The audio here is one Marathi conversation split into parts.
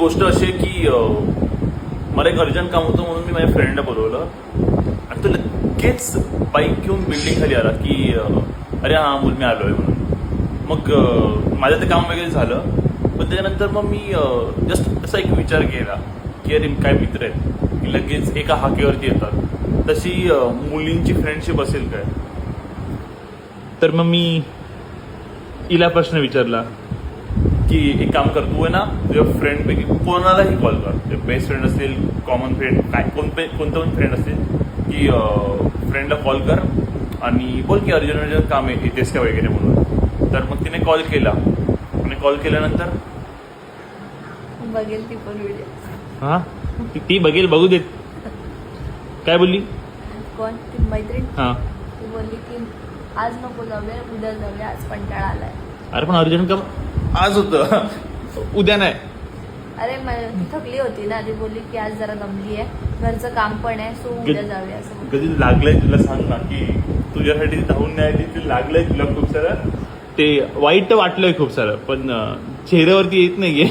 गोष्ट अशी आहे की मला एक अर्जंट काम होतं म्हणून मी माझ्या फ्रेंडला बोलवलं आणि तो लगेच बाईक घेऊन बिल्डिंग खाली आला की अरे हा बोल मी आलोय म्हणून. मग माझं ते काम वगैरे झालं, पण त्याच्यानंतर मग मी जस्ट असा एक विचार केला की अरे काय मित्र आहेत की लगेच एका हाकेवरती येतात, तशी मुलींची फ्रेंडशिप असेल काय. तर मग मी तिला प्रश्न विचारला की एक काम कर, तू आहे ना तुझ्या फ्रेंडपैकी कोणालाही कॉल कर, ते बेस्ट फ्रेंड असतील, कॉमन फ्रेंड, काय कोणतं पण फ्रेंड असतील की फ्रेंडला कॉल कर आणि बोल की अर्जंट काम आहे येतेस का वगैरे म्हणून. तर मग तिने कॉल केला आणि कॉल केल्यानंतर बघेल ती पण व्हिडिओ. हां ती बघेल, बघू देत. काय बोलली? कोण? ती मैत्रीण. हां ती बोलली की आज नको जाऊया, उद्या जाऊया, आज कंटाळा आलाय. अरे पण अर्जंट काम आज होतं, उद्या नाही. अरे ती थकली होती ना, ती बोलली की आज जरा दमली आहे, घरचं काम पण आहे, सो उद्या जाऊया असं बोलली. कधी लागलंय तुला सांग ना की तुझ्यासाठी धावून नाही आली, ते लागलंय तुला खूप सारं. ते वाईट तर वाटलंय खूप सारं, पण चेहऱ्यावरती येत नाहीये.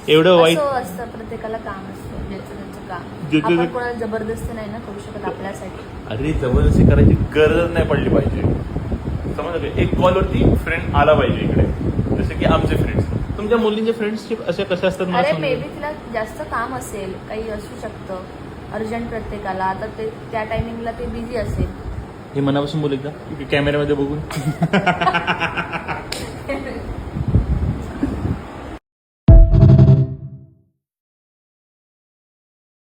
एवढं वाईट असं असतं, प्रत्येकाला काम असतं, ज्याचं त्याचं काम. ज्याचं- आपण कोणाला जबरदस्ती नाही ना करू शकत आपल्यासाठी. अरे जबरदस्ती करायची गरज नाही पडली पाहिजे, समजलं. एक कॉलवरती फ्रेंड आला पाहिजे इकडे, जसे की आमचे फ्रेंड्स. तुमच्या मुलींचे फ्रेंड्सशिप असे कसे असतात मला अरे सांगा. मे बी तिला जास्त काम असेल, काही असू शकतं अर्जंट प्रत्येकाला. आता ते त्या टायमिंगला ते बिझी असेल. हे मनापासून बोल एकदा कॅमेऱ्यामध्ये बघून.